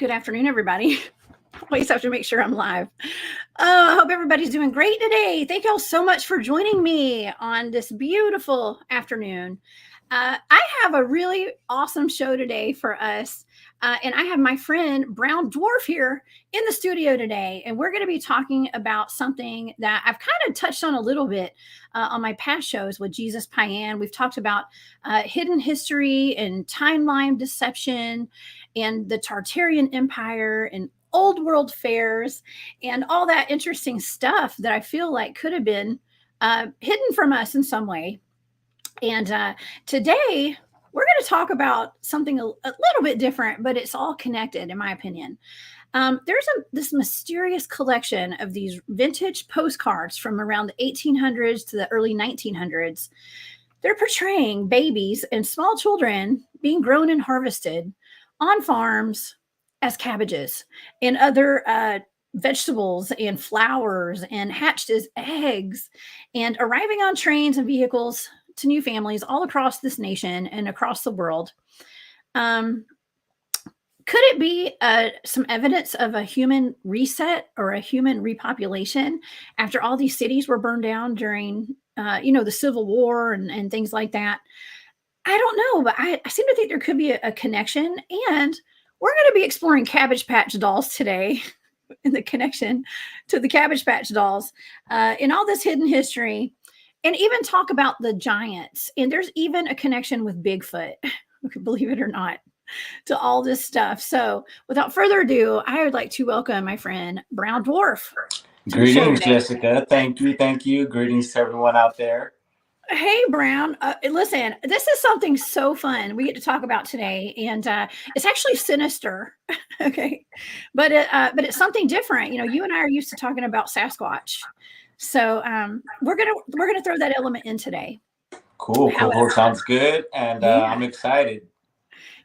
Good afternoon, everybody. Always have to make sure I'm live. Oh, I hope everybody's doing great today. Thank y'all so much for joining me on this beautiful afternoon. I have a really awesome show today for us. And I have my friend Brown Dwarf here in the studio today. And we're going to be talking about something that I've kind of touched on a little bit on my past shows with Jesus Payan. We've talked about hidden history and timeline deception and the Tartarian Empire and old world fairs and all that interesting stuff that I feel like could have been hidden from us in some way. And today we're going to talk about something a little bit different, but it's all connected, in my opinion. There's this mysterious collection of these vintage postcards from around the 1800s to the early 1900s. They're portraying babies and small children being grown and harvested on farms as cabbages and other vegetables and flowers, and hatched as eggs and arriving on trains and vehicles to new families all across this nation and across the world. Could it be some evidence of a human reset or a human repopulation after all these cities were burned down during, the Civil War and things like that? I don't know, but I seem to think there could be a connection. And we're going to be exploring Cabbage Patch dolls today in the connection to the Cabbage Patch dolls in all this hidden history. And even talk about the giants. And there's even a connection with Bigfoot, believe it or not, to all this stuff. So without further ado, I would like to welcome my friend, Brown Dwarf. Greetings, Jessica. Thank you. Greetings to everyone out there. Hey, Brown. Listen, this is something so fun we get to talk about today. And it's actually sinister. Okay. But it's something different. You and I are used to talking about Sasquatch. So we're gonna throw that element in today. Cool. Sounds good, and I'm excited.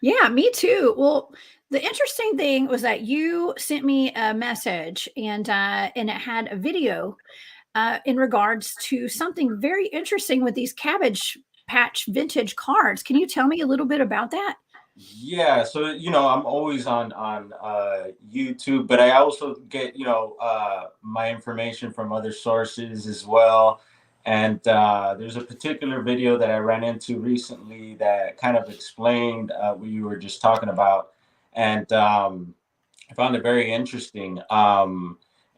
Yeah, me too. Well, the interesting thing was that you sent me a message, and it had a video in regards to something very interesting with these Cabbage Patch vintage cards. Can you tell me a little bit about that? Yeah, so I'm always on YouTube, but I also get my information from other sources as well. And there's a particular video that I ran into recently that kind of explained what you were just talking about, and I found it very interesting.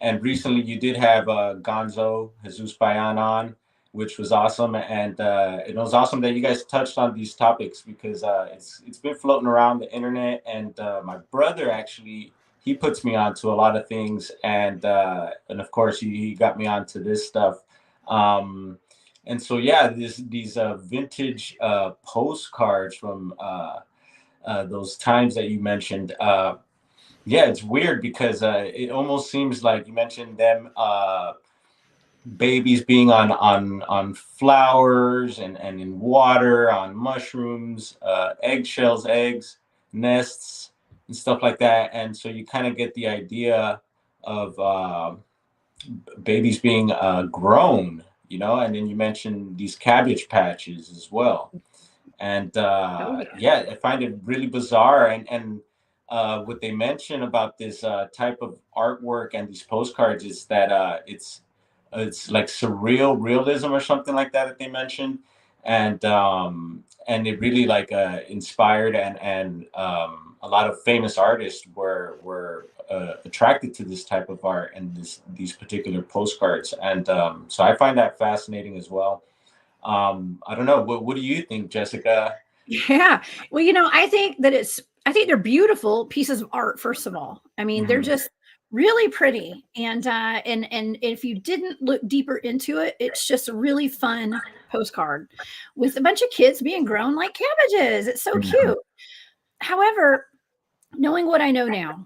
And recently you did have Gonzo Jesus Payan on, which was awesome, and it was awesome that you guys touched on these topics, because it's been floating around the internet, and my brother actually, he puts me onto a lot of things, and of course he got me onto this stuff, and so yeah, these vintage postcards from those times that you mentioned. Yeah, it's weird because it almost seems like you mentioned them. Babies being on flowers and in water, on mushrooms, eggshells, eggs, nests, and stuff like that. And so you kind of get the idea of babies being grown, and then you mentioned these cabbage patches as well. And yeah, I find it really bizarre. And what they mention about this type of artwork and these postcards is that it's like surreal realism or something like that they mentioned, and it really inspired, and a lot of famous artists were attracted to this type of art and these particular postcards, and so I find that fascinating as well. I don't know, what do you think, Jessica? Yeah, well, I think they're beautiful pieces of art. First of all, I mean, they're just really pretty, and if you didn't look deeper into it, it's just a really fun postcard with a bunch of kids being grown like cabbages. It's so cute. However, knowing what I know now,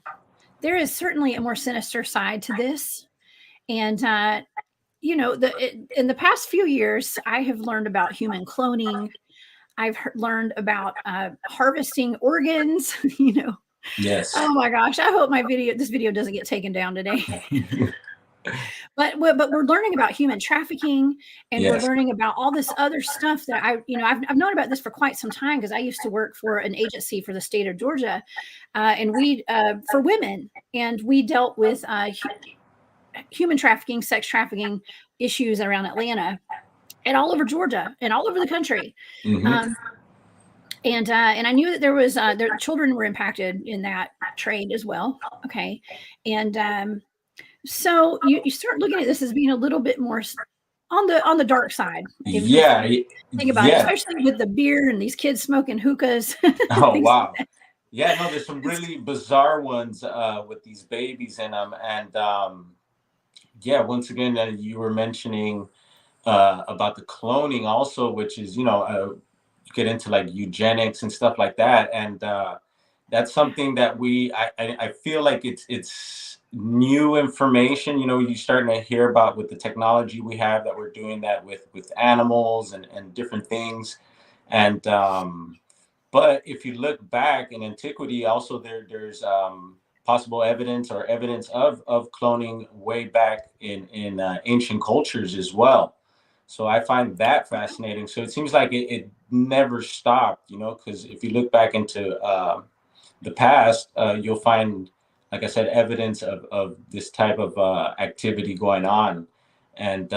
there is certainly a more sinister side to this, and in the past few years, I have learned about human cloning. I've learned about harvesting organs. Yes. Oh my gosh! I hope this video doesn't get taken down today. But we're learning about human trafficking, and we're Yes. learning about all this other stuff that I've known about this for quite some time, because I used to work for an agency for the state of Georgia, and we for women, and we dealt with human trafficking, sex trafficking issues around Atlanta and all over Georgia and all over the country. Mm-hmm. Um, and I knew that there was their children were impacted in that trade as well. Okay, and so you start looking at this as being a little bit more on the dark side, if Yeah. you think about it, Yeah. especially with the beer and these kids smoking hookahs, Oh, things like wow. that. Yeah, no, there's some really bizarre ones with these babies in them. And yeah, once again, you were mentioning about the cloning also, which is, get into like eugenics and stuff like that. And that's something that I feel like it's new information. You're starting to hear about with the technology we have, that we're doing that with animals and different things. And but if you look back in antiquity, also there's possible evidence or evidence of cloning way back in ancient cultures as well. So I find that fascinating. So it seems like it never stopped, because if you look back into the past, you'll find, like I said, evidence of this type of activity going on. And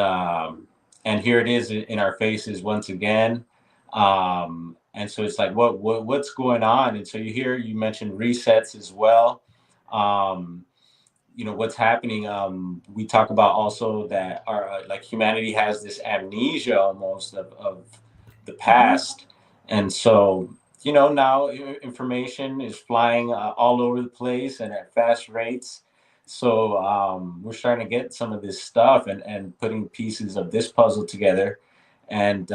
here it is in our faces once again. And so it's like, what's going on? And so you mentioned resets as well. Um, what's happening. We talk about also that our like humanity has this amnesia almost of the Mhm. past. And so now information is flying all over the place and at fast rates. So we're starting to get some of this stuff and putting pieces of this puzzle together. And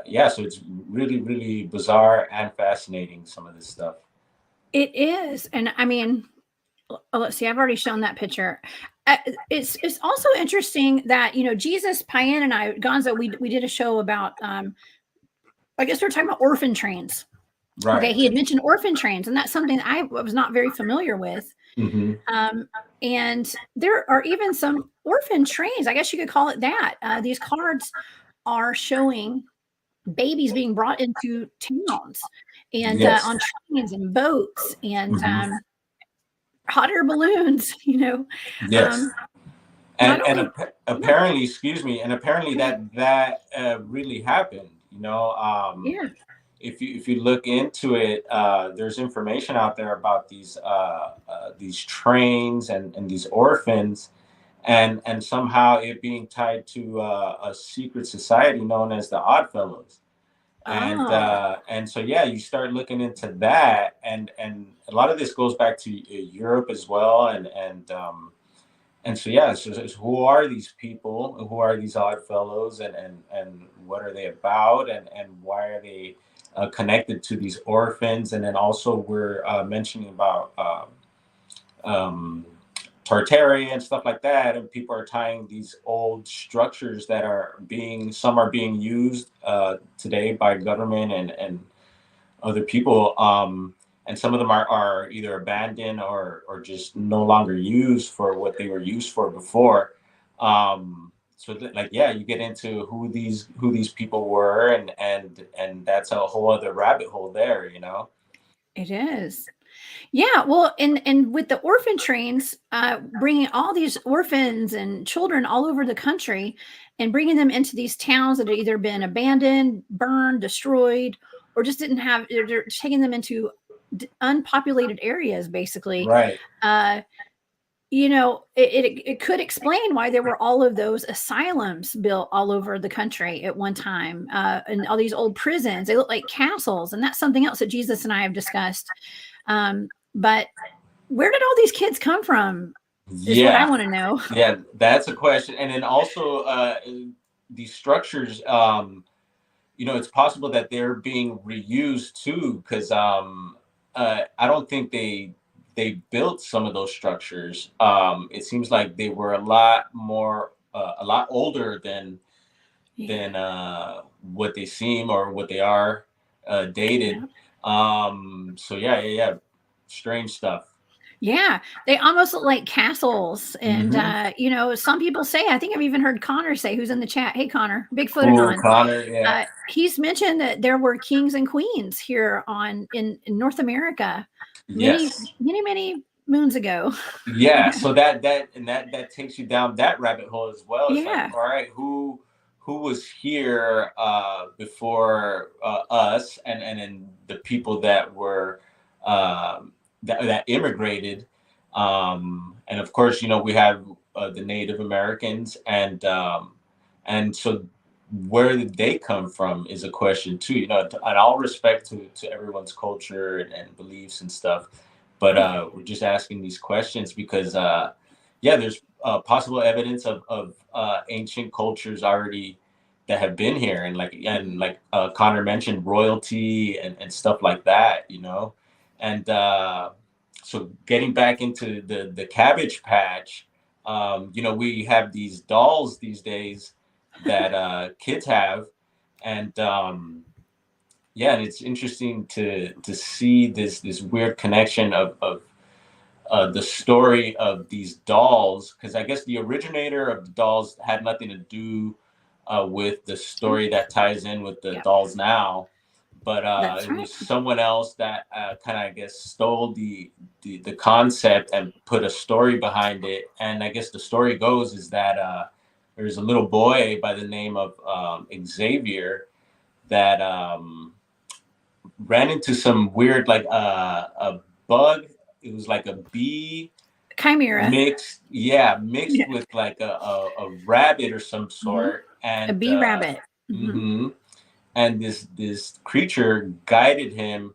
yeah, so it's really, really bizarre and fascinating, some of this stuff. It is, and I mean, let's see. I've already shown that picture. It's also interesting that Jesus, Payan, and I, Gonzo, we did a show about. I guess we're talking about orphan trains. Okay, Right. he had mentioned orphan trains, and that's something that I was not very familiar with. Mm-hmm. Um, and there are even some orphan trains. I guess you could call it that. These cards are showing babies being brought into towns and Yes. on trains and boats and Mm-hmm. hot air balloons. Yes. Um, not And only yeah, apparently, excuse me, and apparently go ahead. that really happened. Yeah. If you look into it, there's information out there about these trains and these orphans, and somehow it being tied to a secret society known as the Oddfellows. Oh, And so yeah, you start looking into that, and a lot of this goes back to Europe as well, and so yeah, so who are these people? Who are these odd fellows, and what are they about, and why are they connected to these orphans? And then also we're mentioning about um, Tartaria and stuff like that, and people are tying these old structures that some are being used today by government and other people, and some of them are either abandoned or just no longer used for what they were used for before. Like yeah, you get into who these people were, and that's a whole other rabbit hole there. it is. Yeah, well, and with the orphan trains, bringing all these orphans and children all over the country, and bringing them into these towns that have either been abandoned, burned, destroyed, or just didn't have. They're taking them into unpopulated areas, basically. Right. Uh, it could explain why there were all of those asylums built all over the country at one time, and all these old prisons. They look like castles, and that's something else that Jesus and I have discussed. But where did all these kids come from? Is what I Yeah. want to know. Yeah, that's a question. And then also these structures, it's possible that they're being reused too, because I don't think they built some of those structures. It seems like they were a lot older Yeah, than what they seem or what they are dated. yeah, So yeah, yeah, yeah, strange stuff. Yeah, they almost look like castles. And, Mm-hmm. some people say, I think I've even heard Connor say, who's in the chat. Hey, Connor, Bigfoot Oh, Anon. Connor, yeah. He's mentioned that there were kings and queens here in North America many, Yes. many, many moons ago. Yeah, so that takes you down that rabbit hole as well. It's like, Yeah, all right, who was here before us, and then the people that were that immigrated, and of course, we have the Native Americans, and so where did they come from is a question too. And all respect to everyone's culture and beliefs and stuff, but we're just asking these questions because yeah, there's possible evidence of ancient cultures already that have been here, and like Connor mentioned, royalty and stuff like that. And so getting back into the Cabbage Patch, we have these dolls these days that kids have, and yeah, and it's interesting to see this weird connection of the story of these dolls, because I guess the originator of the dolls had nothing to do with the story that ties in with the yep, dolls now, but that's it right. was someone else that kind of, I guess, stole the concept and put a story behind it. And I guess the story goes is that there's a little boy by the name of Xavier that ran into some weird, like a bug. It was like a bee Chimera, mixed yeah, with like a rabbit or some hmm sort, a and bee rabbit. mhm, and this creature guided him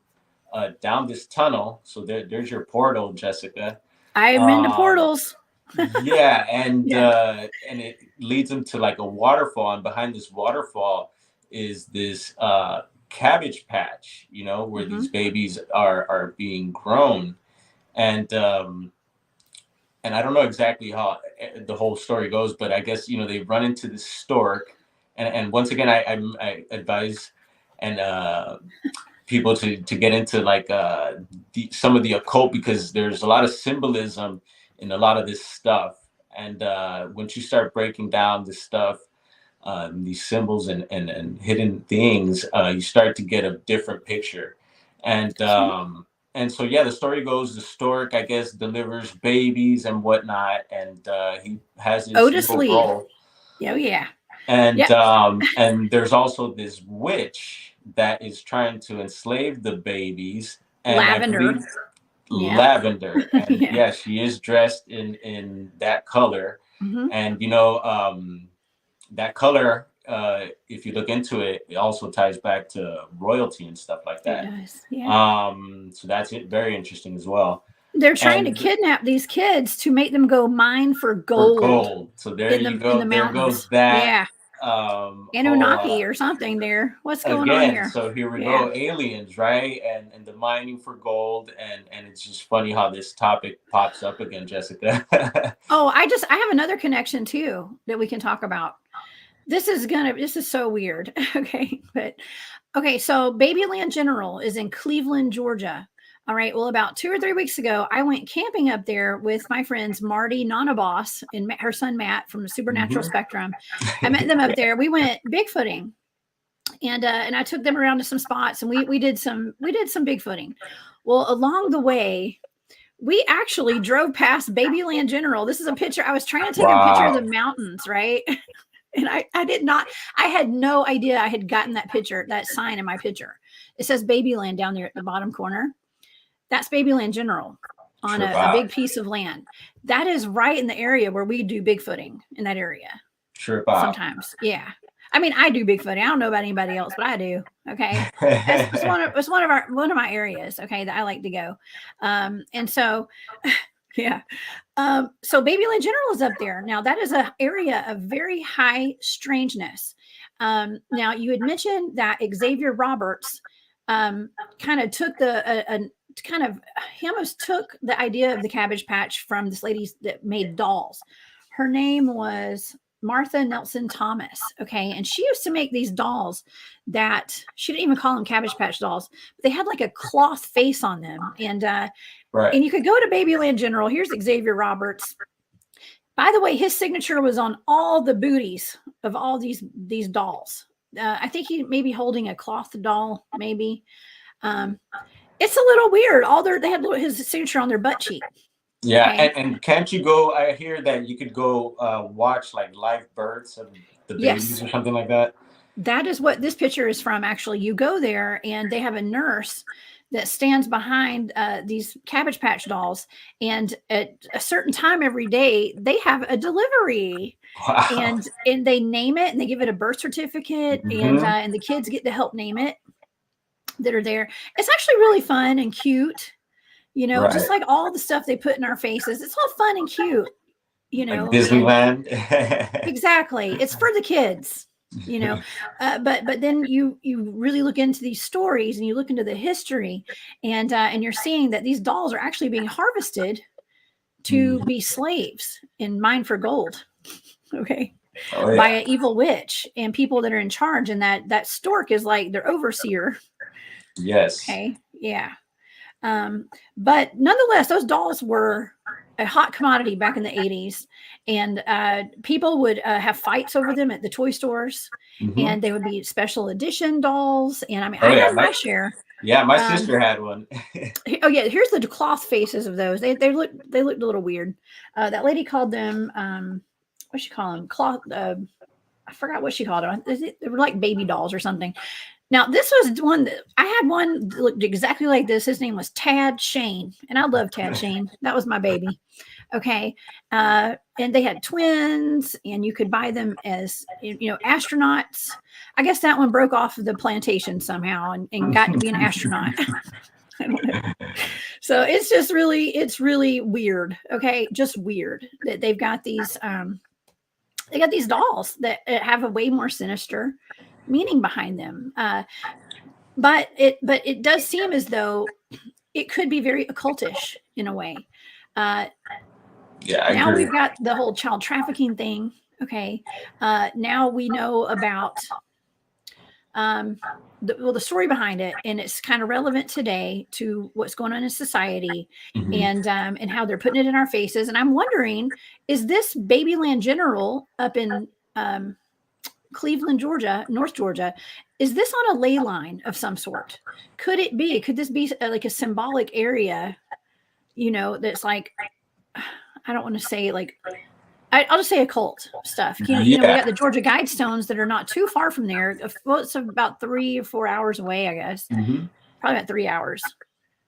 down this tunnel. So there's your portal, Jessica. I'm into Um, portals. yeah, Yeah. and it leads him to like a waterfall, and behind this waterfall is this cabbage patch, where these hmm babies are being grown, and and I don't know exactly how the whole story goes, but I guess they run into this stork, and once again, I advise and people to get into like some of the occult, because there's a lot of symbolism in a lot of this stuff, and once you start breaking down this stuff, these symbols and hidden things, you start to get a different picture. And so yeah, the story goes the stork, I guess, delivers babies and whatnot, and he has his Otis little Lee. role. Oh yeah. And Yep. there's also this witch that is trying to enslave the babies, and I Lavender. believe Yep. lavender, and Yeah. yeah, she is dressed in that color. hmm And that color, if you look into it, it also ties back to royalty and stuff like It that. does. Yeah. So that's it, very interesting as well. They're trying to And kidnap these kids to make them go mine for for gold gold, so there in you the go. There goes mountains. that Yeah. whole Anunnaki or something there. What's going on again. here? So here we Yeah. go, aliens, right? And the mining for gold, and it's just funny how this topic pops up again, Jessica. Oh, I have another connection too that we can talk about. This is so weird. Okay. But okay, so Babyland General is in Cleveland, Georgia. All right. Well, about 2 or 3 weeks ago, I went camping up there with my friends Marty Nonabos and her son Matt from the Supernatural Mhm. Spectrum. I met them up there. We went Bigfooting, and I took them around to some spots, and we did some Bigfooting. Well, along the way, we actually drove past Babyland General. This is a picture. I was trying to take a picture of the Wow. mountains, right? And I did not, I had no idea I had gotten that picture, that sign in my picture. It says Babyland down there at the bottom corner. That's Babyland General on Trip a out. big piece of land. That is right in the area where we do Bigfooting in that area Trip out. sometimes. Yeah. I mean, I do Bigfooting. I don't know about anybody else, but I do. Okay. It's one of my areas. Okay. That I like to go. And so, yeah. So Babyland General is up there. Now that is an area of very high strangeness. Now you had mentioned that Xavier Roberts kind of took he almost took the idea of the Cabbage Patch from this lady that made dolls. Her name was Martha Nelson Thomas. Okay. And she used to make these dolls that she didn't even call them Cabbage Patch dolls, but they had like a cloth face on them. Right. And you could go to Babyland General. Here's Xavier Roberts. By the way, his signature was on all the booties of all these dolls. I think he may be holding a cloth doll, maybe. It's a little weird. They had his signature on their butt cheek. Yeah, Okay. and can't you go? I hear that you could go watch like live births of the babies Yes. or something like that. That is what this picture is from. Actually, you go there and they have a nurse that stands behind these Cabbage Patch dolls, and at a certain time every day they have a delivery. Wow. And they name it, and they give it a birth certificate, and the kids get to help name it that are there. It's actually really fun and cute, Right. just like all the stuff they put in our faces. It's all fun and cute, Like Disneyland. Exactly. It's for the kids, but then you really look into these stories and you look into the history, and you're seeing that these dolls are actually being harvested to be slaves and mined for gold. Okay. Oh, yeah. By an evil witch and people that are in charge, and that stork is like their overseer. Yes. Okay. Yeah. But nonetheless, those dolls were a hot commodity back in the 80s, and people would have fights over them at the toy stores, and they would be special edition dolls. And I mean, I had my share. Yeah, my sister had one. Oh yeah, here's the cloth faces of those. They looked a little weird. That lady called them what she call them? Cloth. I forgot what she called them. They were like baby dolls or something. Now, this was one that I had one that looked exactly like this. His name was Tad Shane, and I love Tad Shane. That was my baby. Okay. And they had twins, and you could buy them as, astronauts. I guess that one broke off of the plantation somehow and got to be an astronaut. I don't know. So it's really weird. Okay. Just weird that they've got these, they got these dolls that have a way more sinister meaning behind them. But it does seem as though it could be very occultish in a way. Yeah, I now agree. We've got the whole child trafficking thing. Okay. Now we know about the story behind it, and it's kind of relevant today to what's going on in society, and how they're putting it in our faces. And I'm wondering, is this Babyland General up in Cleveland, Georgia, North Georgia, is this on a ley line of some sort? Could this be like a symbolic area, that's like, I don't want to say like, I'll just say occult stuff. We got the Georgia Guidestones that are not too far from there. Well, it's about 3 or 4 hours away, I guess. Probably about 3 hours.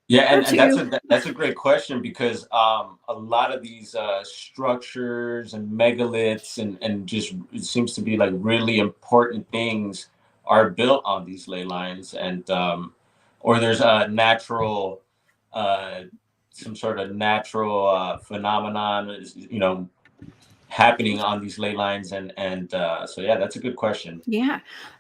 Yeah, and that's a great question, because a lot of these structures and megaliths and just, it seems to be like really important things are built on these ley lines, and or there's a natural some sort of natural phenomenon, happening on these ley lines, and so yeah, that's a good question. Yeah.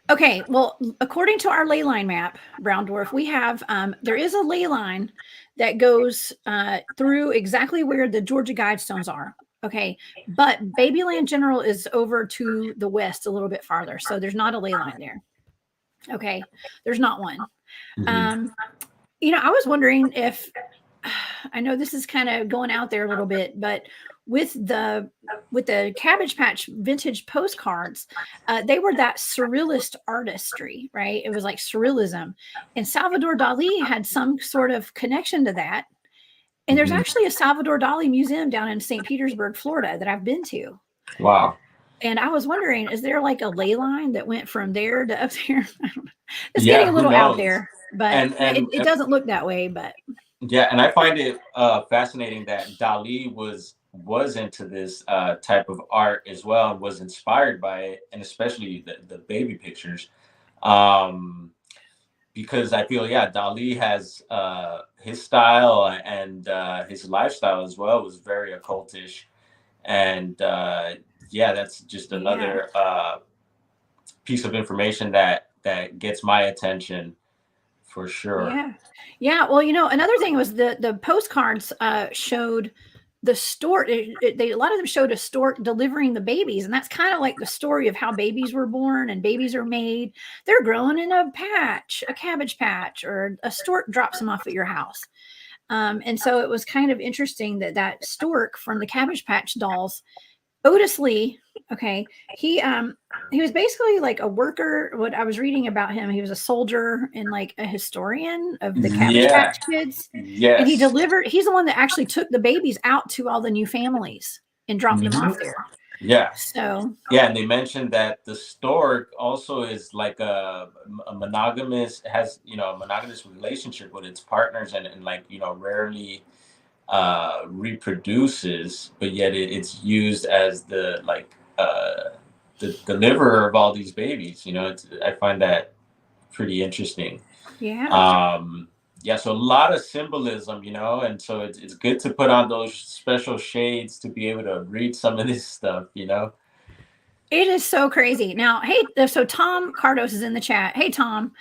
Okay. Well, according to our ley line map, Brown Dwarf, we have there is a ley line that goes through exactly where the Georgia Guidestones are. Okay, but Babyland General is over to the west a little bit farther, so there's not a ley line there. Okay, there's not one. I was wondering if, I know this is kind of going out there a little bit, but with the Cabbage Patch vintage postcards, they were that surrealist artistry, right? It was like surrealism, and Salvador Dali had some sort of connection to that. And there's actually a Salvador Dali museum down in St. Petersburg, Florida, that I've been to. Wow. And I was wondering, is there like a ley line that went from there to up there? I don't know. It's getting a little out there, but it doesn't look that way. But yeah, and I find it fascinating that Dali was into this type of art as well, and was inspired by it, and especially the baby pictures, because I feel, Dali has his style, and his lifestyle as well was very occultish, and that's just another piece of information that gets my attention for sure. Yeah. Well, another thing was the postcards showed the stork. A lot of them showed a stork delivering the babies, and that's kind of like the story of how babies were born and babies are made. They're growing in a cabbage patch, or a stork drops them off at your house. And so it was kind of interesting that stork from the Cabbage Patch dolls, Otis Lee, okay, he was basically like a worker. What I was reading about him, he was a soldier and like a historian of the Cabbage Yeah. Patch Kids. And Yes. he's the one that actually took the babies out to all the new families and dropped them off there. Yeah. So yeah, and they mentioned that the stork also is like a monogamous, has, a monogamous relationship with its partners, and like, rarely reproduces, but yet it's used as the the deliverer of all these babies. I find that pretty interesting. yeah. Yeah, so a lot of symbolism, and so it's good to put on those special shades to be able to read some of this stuff. It is so crazy. Now, hey, so Tom Cardos is in the chat. Hey, Tom.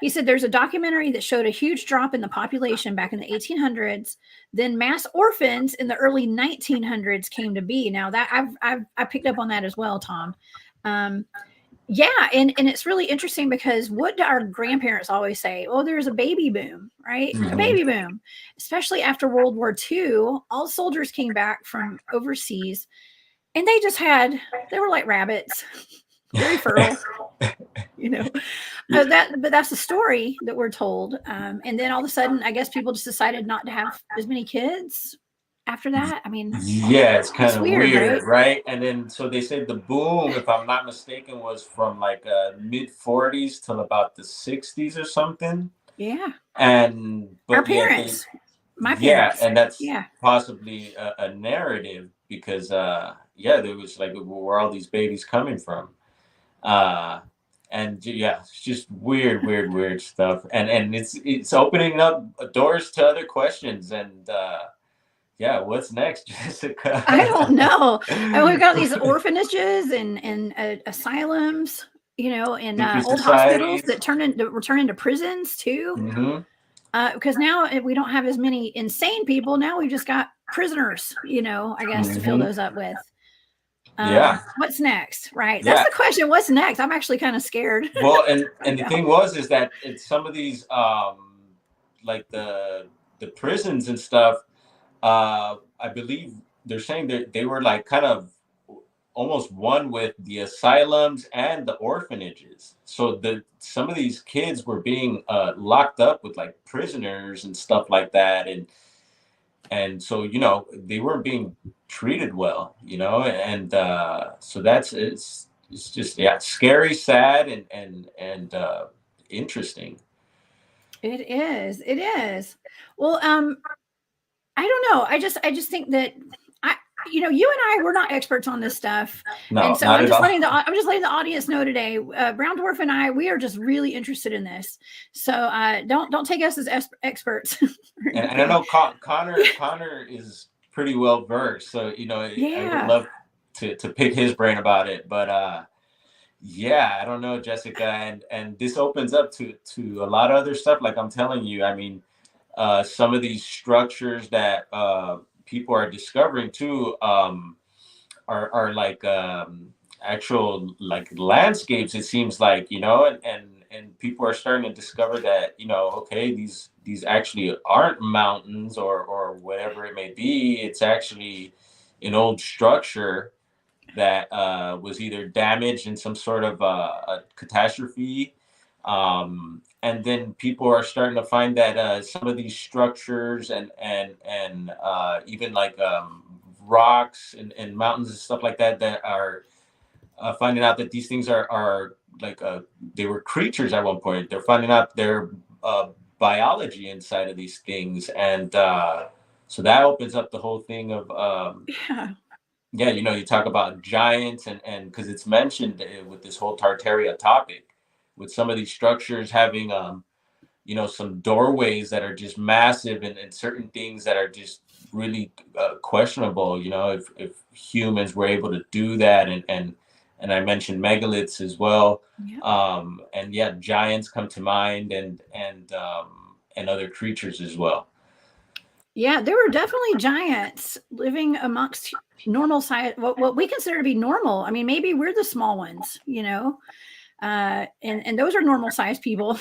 He said there's a documentary that showed a huge drop in the population back in the 1800s. Then mass orphans in the early 1900s came to be. Now that I picked up on that as well, Tom. Yeah, and it's really interesting because what do our grandparents always say? Oh, there's a baby boom, right? A baby boom, especially after World War II. All soldiers came back from overseas. And they were like rabbits, very fertile, but that's the story that we're told. And then all of a sudden, I guess people just decided not to have as many kids after that. I mean, yeah, it's kind of weird, right? right? And then, so they said the boom, if I'm not mistaken, was from like mid 40s till about the 60s or something. Yeah. But our parents, my parents. Yeah, and that's possibly a narrative because there was like, where all these babies coming from, and it's just weird stuff, and it's opening up doors to other questions, and what's next, Jessica? I don't know. And we've got these orphanages and asylums, and old hospitals that were turned into prisons too. Because now we don't have as many insane people. Now we've just got prisoners, I guess, to fill those up with. What's next? Right. That's the question. What's next? I'm actually kind of scared. Well, and the thing is that it's some of these, like the prisons and stuff, I believe they're saying that they were like kind of almost one with the asylums and the orphanages. So some of these kids were being locked up with like prisoners and stuff like that, and so they weren't being treated well, and so it's just scary, sad, and interesting. It is. Well, I don't know. I just think that you and I, we're not experts on this stuff. No, and so not I'm at just all. letting the audience know today, Brown Dwarf and I, we are just really interested in this. So don't take us as experts. and I know Connor is pretty well versed, so I would love to pick his brain about it. But I don't know, Jessica, and this opens up to a lot of other stuff. Like I'm telling you, I mean, some of these structures that people are discovering too are like actual like landscapes, it seems like, and people are starting to discover that, okay, these actually aren't mountains or whatever it may be. It's actually an old structure that was either damaged in some sort of a catastrophe. And then people are starting to find that some of these structures and even like rocks and mountains and stuff like that are finding out that these things are like they were creatures at one point. They're finding out their biology inside of these things, and so that opens up the whole thing of you talk about giants, and because it's mentioned with this whole Tartaria topic, with some of these structures having some doorways that are just massive, and certain things that are just really questionable, if humans were able to do that, and I mentioned megaliths as well. And giants come to mind, and other creatures as well. Yeah, there were definitely giants living amongst normal size, what we consider to be normal. I mean, maybe we're the small ones, And those are normal sized people.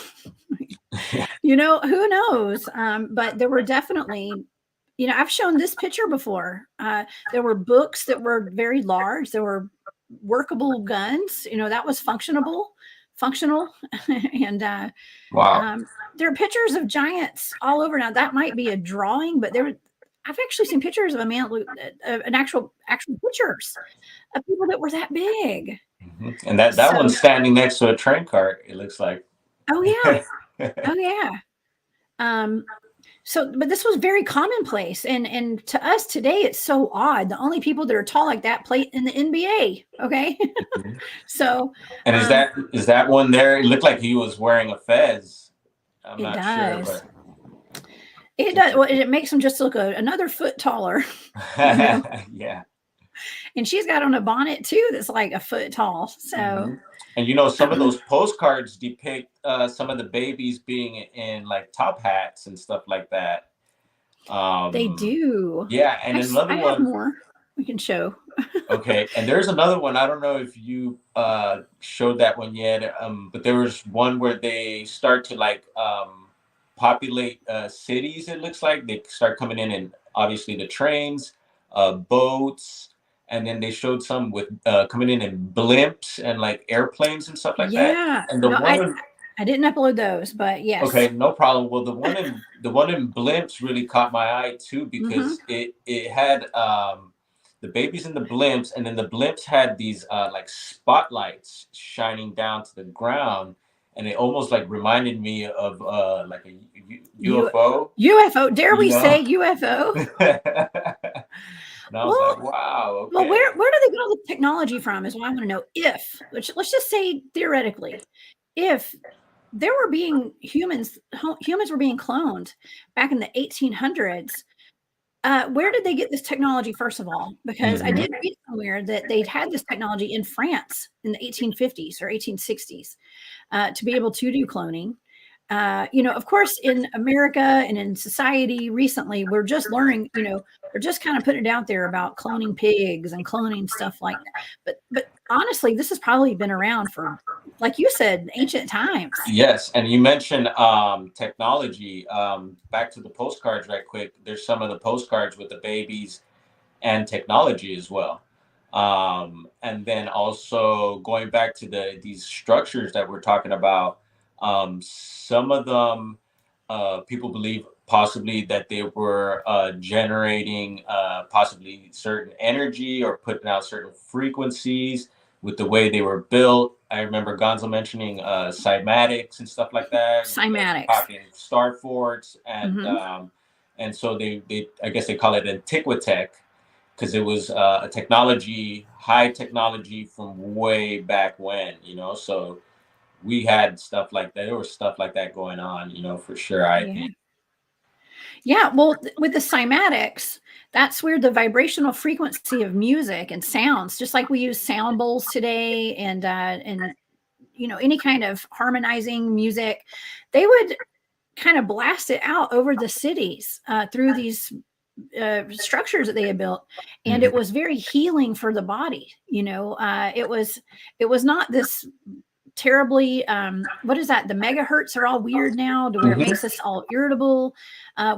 Yeah. You know, who knows? But there were definitely, you know, I've shown this picture before. There were books that were very large. There were workable guns. You know, that was functional. And Wow. there are pictures of giants all over. Now that might be a drawing, but I've actually seen pictures of a man, an actual pictures of people that were that big. And that So, one's standing next to a train cart, it looks like. oh yeah. So, but this was very commonplace, and to us today, it's so odd. The only people that are tall like that play in the NBA. Okay, so And is that one there? It looked like he was wearing a fez. I'm it not sure, does. but It does. Well, it makes him just look another foot taller. You know? yeah. And she's got on a bonnet too that's like a foot tall. So, and you know, some of those postcards depict some of the babies being in like top hats and stuff like that. they do. Yeah, and another I have one. more we can show. Okay, and there's another one. I don't know if you showed that one yet, but there was one where they start to like populate cities. It looks like they start coming in, and obviously the trains, boats, and then they showed some with coming in blimps and like airplanes and stuff like that. Yeah. And the No, one I didn't upload those, but yes. okay, no problem. Well, the one in blimps really caught my eye too because it had the babies in the blimps, and then the blimps had these like spotlights shining down to the ground, and it almost like reminded me of like a UFO. UFO. Dare we say UFO? And I was like, wow. Okay. Well, where do they get all the technology from? Is what I want to know. Let's just say theoretically, if there were humans were being cloned back in the 1800s. Where did they get this technology, first of all? Because I did read somewhere that they'd had this technology in France in the 1850s or 1860s to be able to do cloning. You know, of course, in America and in society recently, we're just learning, you know, they're just kind of putting it out there about cloning pigs and cloning stuff like that. But honestly, this has probably been around for, like you said, ancient times. Yes, and you mentioned technology. Back to the postcards right quick. There's some of the postcards with the babies and technology as well. And then also going back to these structures that we're talking about, some of them people believe possibly that they were generating possibly certain energy or putting out certain frequencies with the way they were built. I remember Gonzo mentioning cymatics and stuff like that. Cymatics. Talking star forts and so they I guess they call it Antiquitech because it was a technology, high technology from way back when, you know. So we had stuff like that. There was stuff like that going on, you know, for sure. I think. Yeah, well, with the cymatics, that's where the vibrational frequency of music and sounds, just like we use sound bowls today, and you know, any kind of harmonizing music, they would kind of blast it out over the cities through these structures that they had built, and it was very healing for the body. You know, it was not this terribly what is that, the megahertz are all weird now to where it makes us all irritable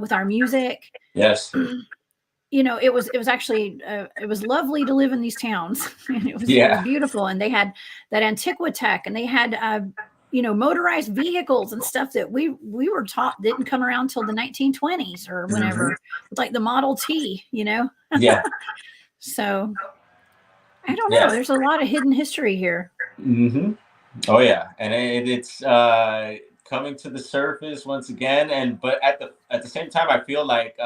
with our music. Yes. You know, it was actually it was lovely to live in these towns. It was beautiful, and they had that Antiquitech, and they had you know, motorized vehicles and stuff that we were taught didn't come around till the 1920s or whenever, like the Model T, you know. Yeah. So I don't know, there's a lot of hidden history here. Oh yeah, and it's coming to the surface once again. But at the same time, I feel like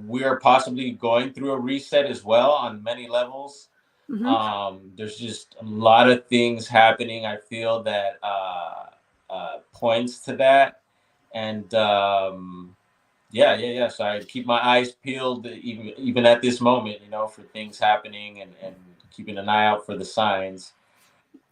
we're possibly going through a reset as well on many levels. There's just a lot of things happening. I feel that points to that, and yeah. So I keep my eyes peeled, even at this moment, you know, for things happening, and keeping an eye out for the signs.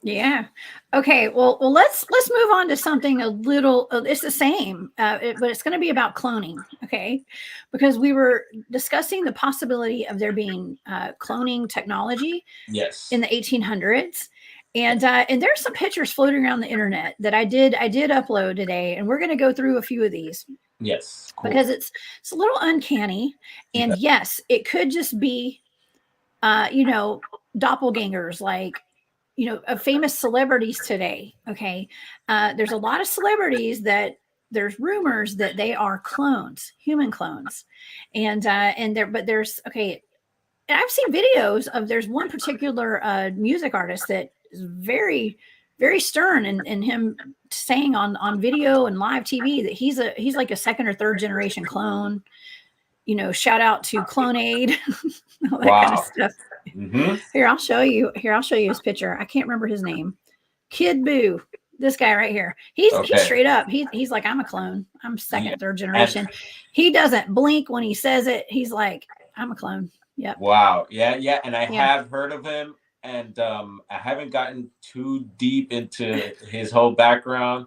Yeah. Okay. Well, let's move on to something a little. It's the same, but it's going to be about cloning. Okay, because we were discussing the possibility of there being cloning technology. Yes. In the 1800s, And there's some pictures floating around the internet that I did upload today, and we're going to go through a few of these. Yes, cool. Because it's a little uncanny, and Okay. yes, it could just be, doppelgangers, like, of famous celebrities today. Okay, there's a lot of celebrities that there's rumors that they are clones, human clones, and there's okay. And I've seen videos of there's one particular music artist that is very, very stern, and him saying on video and live TV that he's like a second or third generation clone. Shout out to Clone Aid, all that kind of Wow. stuff. Mm-hmm. Here, I'll show you his picture. I can't remember his name. Kid Boo. This guy right here. He's straight up. He's like, I'm a clone. I'm second, third generation. He doesn't blink when he says it. He's like, I'm a clone. Yep. Wow. Yeah. And I have heard of him, and I haven't gotten too deep into his whole background,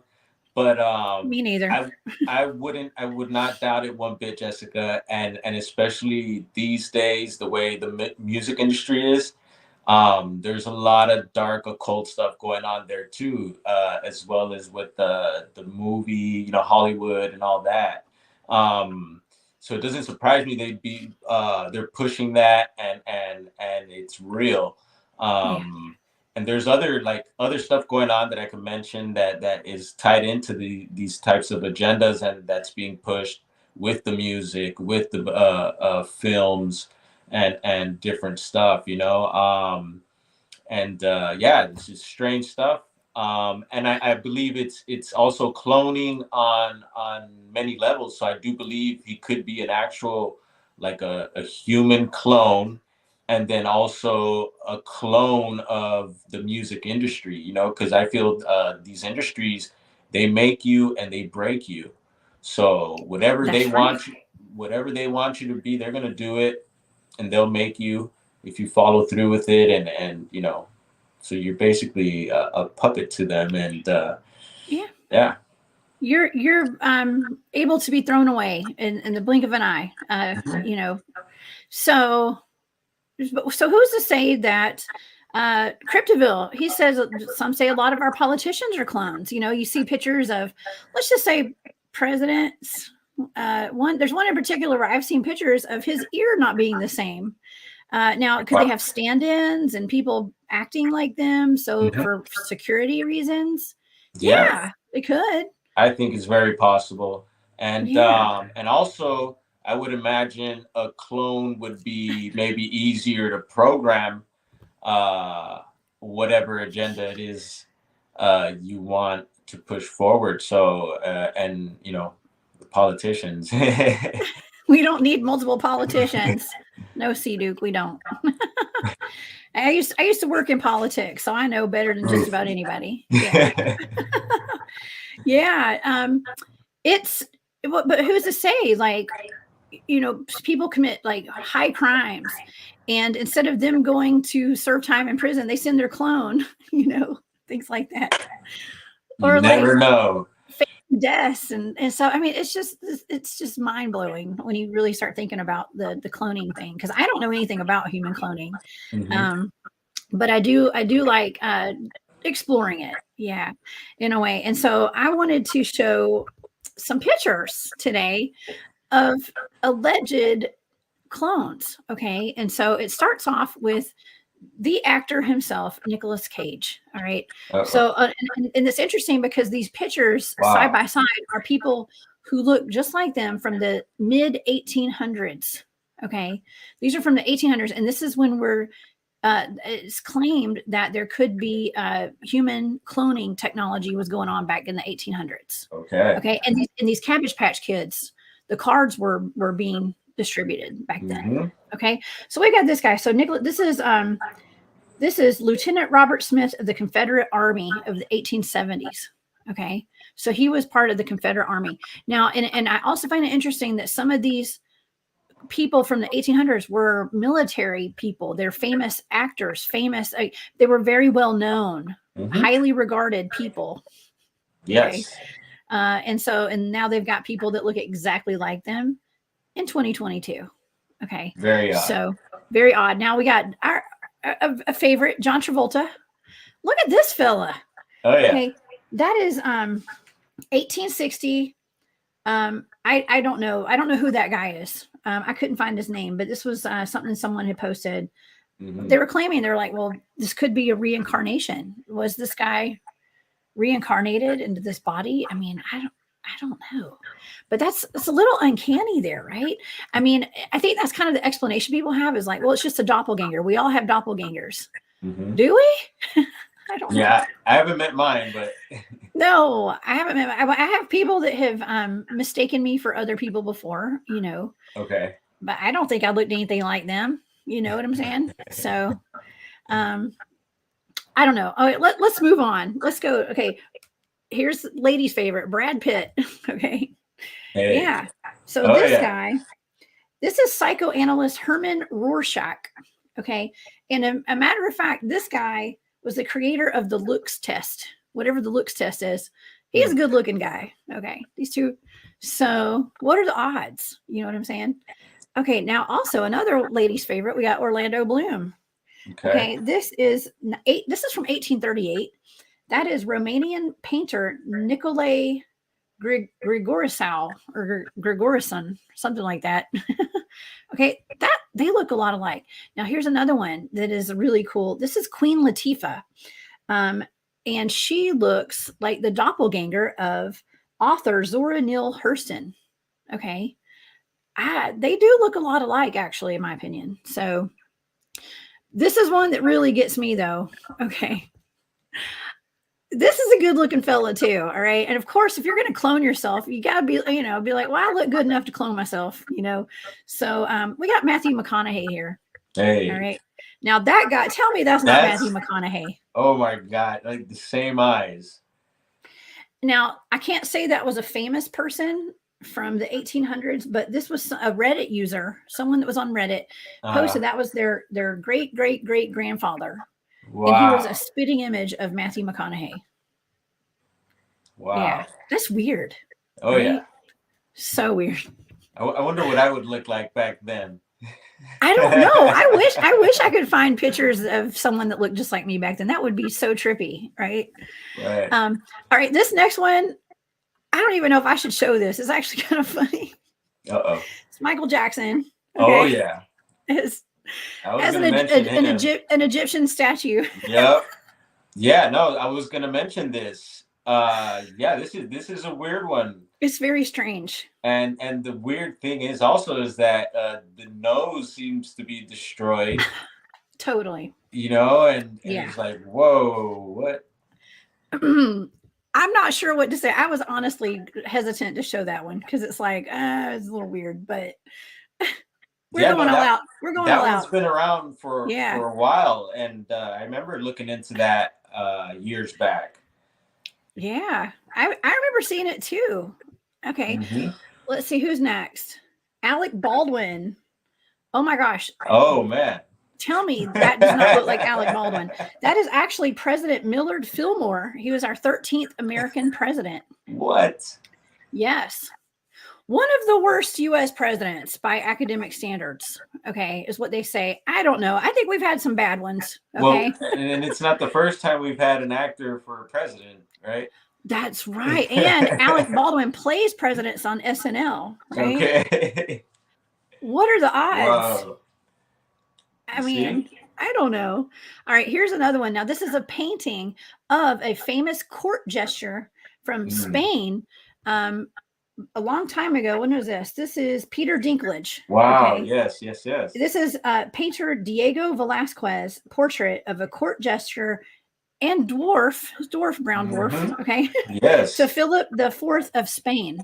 but Me neither. I would not doubt it one bit, Jessica, and especially these days, the way the music industry is, there's a lot of dark occult stuff going on there too, as well as with the movie, Hollywood and all that. So it doesn't surprise me they're pushing that, and it's real. And there's other stuff going on that I can mention that is tied into these types of agendas, and that's being pushed with the music, with the films, and different stuff, this is strange stuff. And I believe it's also cloning on many levels. So I do believe he could be an actual, like a human clone, and then also a clone of the music industry, because I feel these industries, they make you and they break you. So whatever they want you to be, they're going to do it, and they'll make you if you follow through with it. And so you're basically a puppet to them. And yeah. You're able to be thrown away in the blink of an eye. So who's to say that Cryptid, he says, some say a lot of our politicians are clones. You see pictures of, let's just say, presidents. There's one in particular where I've seen pictures of his ear not being the same. Now, could they have stand-ins and people acting like them? So for security reasons, yeah, they could. I think it's very possible. And also, I would imagine a clone would be maybe easier to program, whatever agenda it is you want to push forward. So, and the politicians. We don't need multiple politicians. No, Duke, we don't. I used to work in politics, so I know better than just about anybody. Yeah. Yeah. But who's to say, like, people commit like high crimes, and instead of them going to serve time in prison, they send their clone, things like that. Or never know. Deaths, and so I mean, it's just mind blowing when you really start thinking about the cloning thing, because I don't know anything about human cloning, but I do like exploring it, in a way. And so I wanted to show some pictures today of alleged clones. Okay, and so it starts off with the actor himself, Nicolas Cage. All right. So, and it's interesting because these pictures side by side are people who look just like them from the mid 1800s. Okay. These are from the 1800s. And this is when it's claimed that there could be human cloning technology was going on back in the 1800s. Okay. And these Cabbage Patch kids, the cards were being distributed back then. Okay, so we got this guy. So Nicholas, this is Lieutenant Robert Smith of the Confederate Army of the 1870s. Okay, so he was part of the Confederate Army. Now, and I also find it interesting that some of these people from the 1800s were military people. They're famous actors, they were very well known, highly regarded people. Yes. Okay? And now they've got people that look exactly like them in 2022. Okay. Very odd. So very odd. Now we got a favorite, John Travolta. look at this fella. Oh yeah. Okay, that is 1860. I don't know. I don't know who that guy is. I couldn't find his name, but this was something someone had posted. They were claiming, they're like, well, this could be a reincarnation. Was this guy reincarnated into this body? I mean, I don't know, but it's a little uncanny there, right? I mean, I think that's kind of the explanation people have is like, well, it's just a doppelganger. We all have doppelgangers. Do we? I don't know. Yeah, I haven't met mine, but no, I haven't met. I have people that have mistaken me for other people before, you know. okay. But I don't think I looked anything like them. You know what I'm saying? So, I don't know. All right, let's move on. Let's go. Okay, here's ladies' favorite, Brad Pitt. Okay, Hey. yeah. So this guy, this is psychoanalyst Herman Rorschach. Okay, and a matter of fact, this guy was the creator of the looks test, whatever the looks test is. He's a good looking guy. Okay, these two. So what are the odds? You know what I'm saying? Okay, now also another lady's favorite, we got Orlando Bloom. Okay, this is from 1838. That is Romanian painter Nicolae Grigorisau or Grigorison, something like that. Okay, that they look a lot alike. Now here's another one that is really cool. This is Queen Latifah, and she looks like the doppelganger of author Zora Neale Hurston. Okay, they do look a lot alike, actually, in my opinion. So this is one that really gets me, though. Okay, this is a good looking fella too. All right. And of course, if you're going to clone yourself, you got to be, be like, well, I look good enough to clone myself, So we got Matthew McConaughey here. Hey. All right. Now that guy, tell me that's not Matthew McConaughey. Oh my God. Like the same eyes. Now, I can't say that was a famous person from the 1800s, but this was a Reddit user, someone that was on Reddit, posted that was their great, great, great grandfather. Wow. And he was a spitting image of Matthew McConaughey. Wow. Yeah, that's weird. Oh, right? Yeah. So weird. I wonder what I would look like back then. I don't know. I wish I could find pictures of someone that looked just like me back then. That would be so trippy, right? Right. All right, this next one, I don't even know if I should show this. It's actually kind of funny. Uh-oh. It's Michael Jackson. Okay? Oh, yeah. As an Egyptian statue. Yep. Yeah, no, I was gonna mention this. Yeah, this is a weird one. It's very strange. And the weird thing is that the nose seems to be destroyed. Totally. And it's like, whoa, what? I'm not sure what to say. I was honestly hesitant to show that one because it's like, it's a little weird, but We're going all out. That one's been around for a while, and I remember looking into that years back. Yeah, I remember seeing it too. Okay, Let's see who's next. Alec Baldwin. Oh my gosh. Oh man. Tell me that does not look like Alec Baldwin. That is actually President Millard Fillmore. He was our 13th American president. What? Yes. One of the worst U.S. presidents by academic standards, okay, is what they say. I don't know. I think we've had some bad ones, okay? Well, and it's not the first time we've had an actor for president, right? That's right. And Alec Baldwin plays presidents on SNL, right? Okay. What are the odds? Whoa. I mean, I don't know. All right, here's another one. Now, this is a painting of a famous court gesture from Spain. A long time ago. When was this? This is Peter Dinklage. Wow. Okay. Yes. This is painter Diego Velázquez portrait of a court gesture and Brown Dwarf. Okay. Yes. So Philip IV of Spain.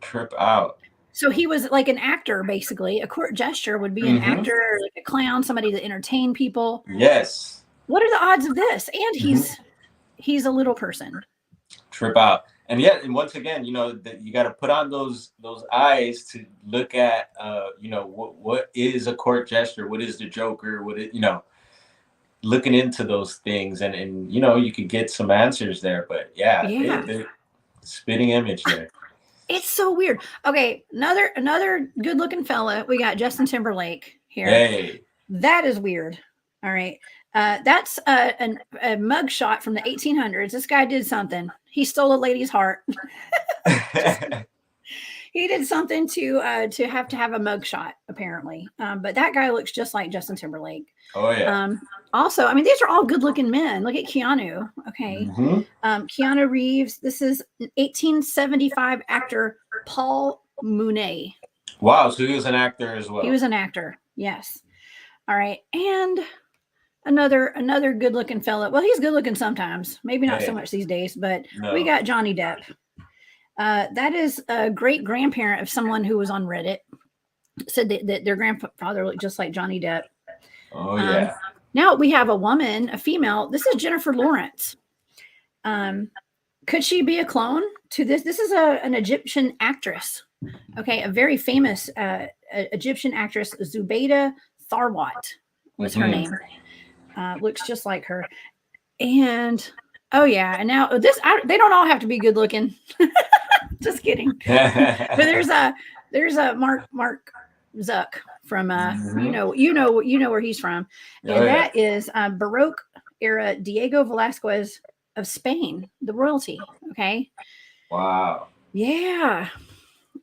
Trip out. So he was like an actor, basically. A court gesture would be an actor, like a clown, somebody to entertain people. Yes. What are the odds of this? And he's a little person. Trip out. And yet, and once again, you got to put on those eyes to look at, what is a court gesture? What is the Joker? Looking into those things, and you could get some answers there. But yeah. Spitting image there. It's so weird. Okay, another good looking fella. We got Justin Timberlake here. Hey, that is weird. All right, That's a mug shot from the 1800s. This guy did something. He stole a lady's heart. He did something to have a mug shot, apparently. But that guy looks just like Justin Timberlake. Oh yeah. Also, I mean, these are all good-looking men. Look at Keanu. Okay, Keanu Reeves. This is 1875 actor Paul Mounet. Wow, so he was an actor as well. He was an actor. Yes. All right, and another good-looking fella. Well, he's good-looking sometimes. Maybe not so much these days, but we got Johnny Depp. That is a great grandparent of someone who was on Reddit. Said that their grandfather looked just like Johnny Depp. Oh yeah. Now we have a woman, a female. This is Jennifer Lawrence. Could she be a clone to this? This is an Egyptian actress. Okay, a very famous Egyptian actress, Zubaida Tharwat was her name. Looks just like her. And oh yeah, and now they don't all have to be good looking. Just kidding. But there's a Mark Zuck from you know where he's from, and that is Baroque era Diego Velázquez of Spain, the royalty. Okay. Wow. Yeah.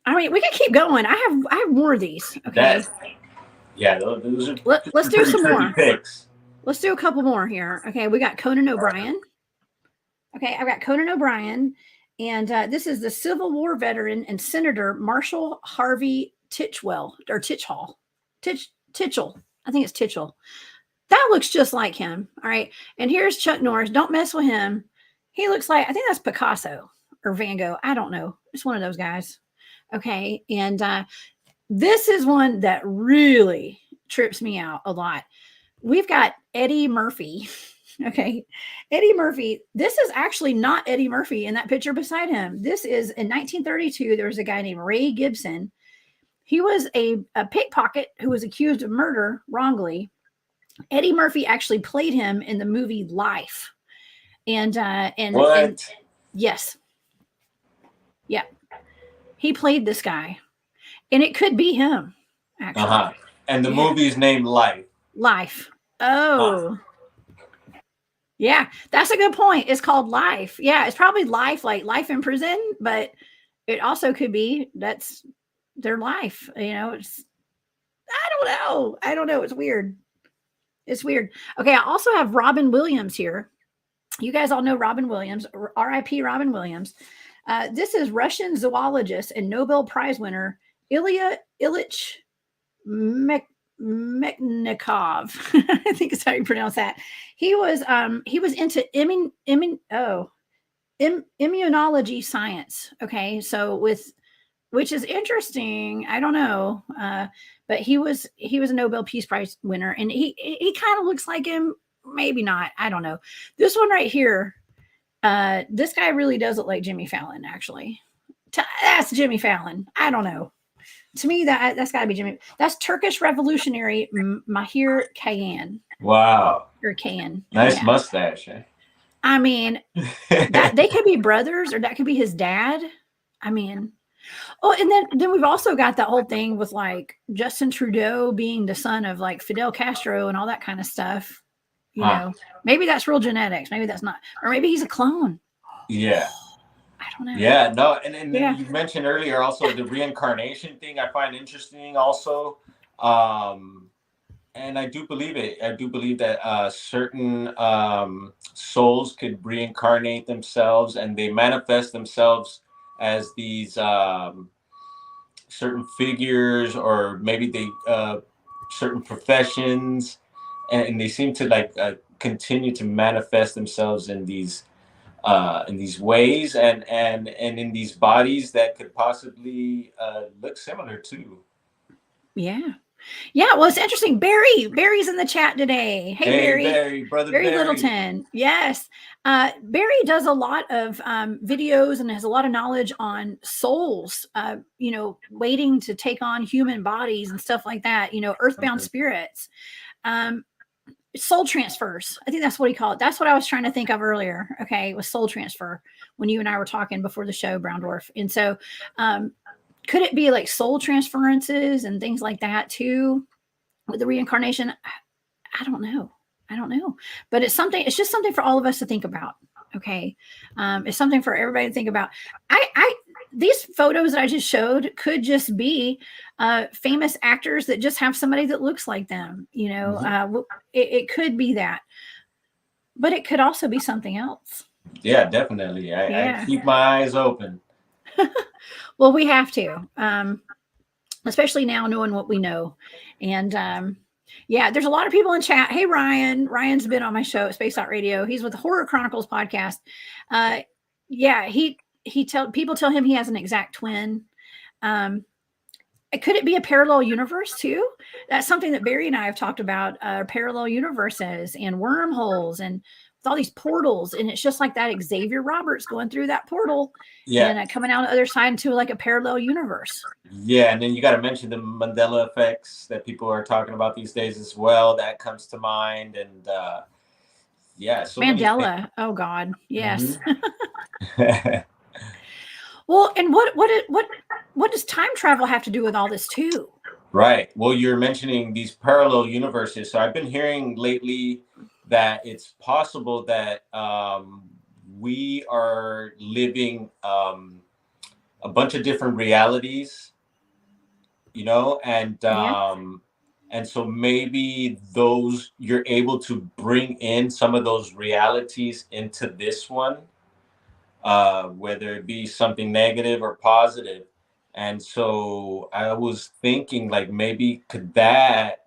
I mean, we can keep going. I have more of these. Okay. Those are. Let's do some more. Picks. Let's do a couple more here. Okay, we got Conan O'Brien. Okay, I've got Conan O'Brien, and this is the Civil War veteran and Senator Marshall Harvey Titchwell or Titchall. Titchell. I think it's Titchell. That looks just like him. All right. And here's Chuck Norris. Don't mess with him. He looks like, I think that's Picasso or Van Gogh. I don't know. It's one of those guys. Okay. And this is one that really trips me out a lot. We've got Eddie Murphy. Okay. Eddie Murphy. This is actually not Eddie Murphy in that picture beside him. This is in 1932. There was a guy named Ray Gibson. He was a pickpocket who was accused of murder wrongly. Eddie Murphy actually played him in the movie Life. And yes. Yeah. He played this guy. And it could be him, actually. And the movie's named Life. Life. Oh. Yeah, that's a good point. It's called Life. Yeah, it's probably life, like life in prison, but it also could be that's their life. You know, I don't know. It's weird. Okay, I also have Robin Williams here. You guys all know Robin Williams, R.I.P. Robin Williams. This is Russian zoologist and Nobel Prize winner Ilya Ilyich Meknikov. I think is how you pronounce that. He was into immunology science. Okay, so which is interesting. I don't know, but he was a Nobel Peace Prize winner, and he kind of looks like him. Maybe not. I don't know. This one right here, this guy really does look like Jimmy Fallon. Actually, that's Jimmy Fallon. I don't know. To me, that's got to be Jimmy. That's Turkish revolutionary Mahir Kayan. Wow. Or Kayan. Nice mustache. Eh? I mean, they could be brothers, or that could be his dad. I mean, and then we've also got that whole thing with like Justin Trudeau being the son of like Fidel Castro and all that kind of stuff. You know, maybe that's real genetics. Maybe that's not, or maybe he's a clone. Yeah. I don't know. Yeah, no, and you mentioned earlier also the reincarnation thing I find interesting also. And I do believe it. I do believe that certain souls could reincarnate themselves, and they manifest themselves as these certain figures, or maybe they certain professions, and they seem to like continue to manifest themselves in these ways and in these bodies that could possibly look similar too. Yeah, well, it's interesting. Barry's in the chat today. Hey, Barry, brother Barry Littleton. Yes. Barry does a lot of videos and has a lot of knowledge on souls, waiting to take on human bodies and stuff like that, earthbound spirits. Soul transfers. I think that's what he called it. That's what I was trying to think of earlier. Okay. It was soul transfer when you and I were talking before the show, Brown Dwarf. And so, could it be like soul transferences and things like that too with the reincarnation? I don't know. I don't know, but it's just something for all of us to think about. Okay. It's something for everybody to think about. These photos that I just showed could just be famous actors that just have somebody that looks like them. It could be that, but it could also be something else. Yeah, definitely. I keep my eyes open. Well, we have to, especially now knowing what we know. And yeah, there's a lot of people in chat. Hey, Ryan. Ryan's been on my show at Space Out Radio. He's with the Horror Chronicles podcast. Yeah, people tell him he has an exact twin. Could it be a parallel universe too? That's something that Barry and I have talked about, parallel universes and wormholes and with all these portals. And it's just like that Xavier Roberts going through that portal and coming out on the other side into like a parallel universe. Yeah. And then you got to mention the Mandela effects that people are talking about these days as well. That comes to mind. And yeah. So Mandela. Oh God. Yes. Mm-hmm. Well, and what does time travel have to do with all this too? Right. Well, you're mentioning these parallel universes. So I've been hearing lately that it's possible that we are living a bunch of different realities, and so maybe those you're able to bring in some of those realities into this one. Whether it be something negative or positive. And so I was thinking like maybe could that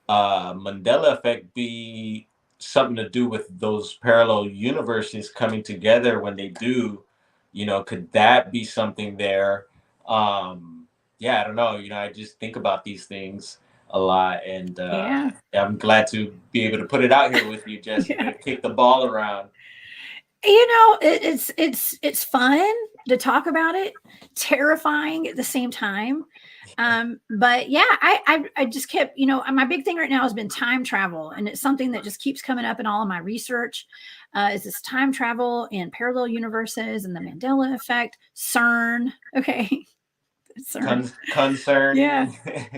Mandela effect be something to do with those parallel universes coming together when they do, could that be something there? Yeah, I don't know. I just think about these things a lot, and I'm glad to be able to put it out here with you, Jessica, kick the ball around. It's fun to talk about it, terrifying at the same time. But yeah, I just kept, my big thing right now has been time travel. And it's something that just keeps coming up in all of my research, is this time travel and parallel universes and the Mandela effect, CERN. Okay. Concerning. Yeah,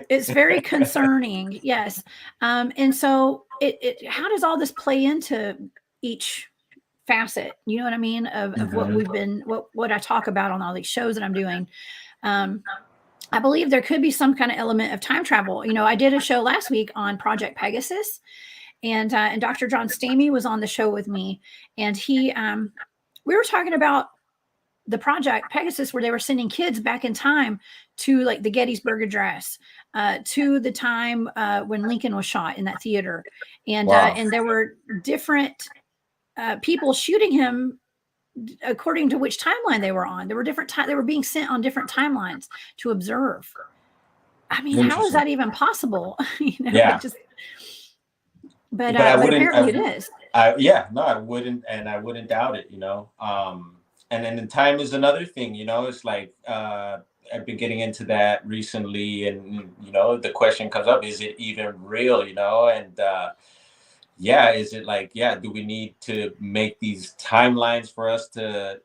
it's very concerning. Yes. And so how does all this play into each facet, you know what I mean, of what we've been, what I talk about on all these shows that I'm doing. I believe there could be some kind of element of time travel. I did a show last week on Project Pegasus, and Dr. John Stamey was on the show with me, and we were talking about the Project Pegasus, where they were sending kids back in time to like the Gettysburg Address, to the time when Lincoln was shot in that theater, and and there were different people shooting him according to which timeline they were on. There were different they were being sent on different timelines to observe. I mean, how is that even possible? But apparently it is. I wouldn't, and I wouldn't doubt it. And then the time is another thing. It's like I've been getting into that recently, and the question comes up: is it even real? And is it like, do we need to make these timelines for us to